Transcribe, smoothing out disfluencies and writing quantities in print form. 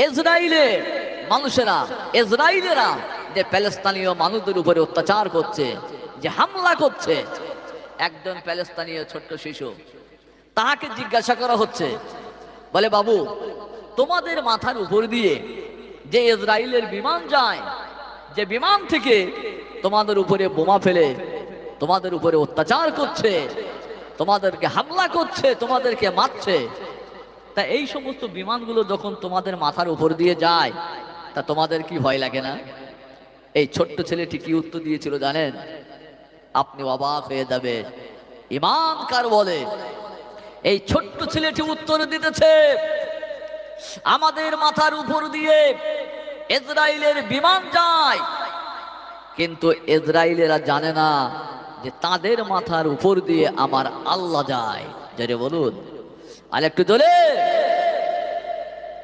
ইসরায়েলের মানুষেরা, ইসরায়েলেরা যে প্যালেস্তানীয় মানুষদের উপরে অত্যাচার করছে, যে হামলা করছে, একজন প্যালেস্তানীয় ছোট্ট শিশু, তাকে জিজ্ঞাসা করা হচ্ছে, বলে বাবু তোমাদের মাথার উপর দিয়ে যে ইসরায়েলের বিমান যায়, যে বিমান থেকে তোমাদের উপরে বোমা ফেলে তোমাদের উপরে অত্যাচার করছে, তোমাদেরকে হামলা করছে, তোমাদেরকে মারছে, তা এই সমস্ত বিমানগুলো যখন তোমাদের মাথার উপর দিয়ে যায়, তা তোমাদের কি ভয় লাগে না? এই ছোট্ট ছেলেটি কি উত্তর দিয়েছিল জানেন? আপনি অবাক হয়ে যাবেন। ইমান কার বলে? এই ছোট্ট ছেলেটি উত্তর দিতেছে, আমাদের মাথার উপর দিয়ে ইসরায়েলের বিমান যায়, কিন্তু ইসরায়েলেরা জানে না যে তাদের মাথার উপর দিয়ে আমার আল্লাহ যায়। জোরে বলুন, আর একটু জোরে।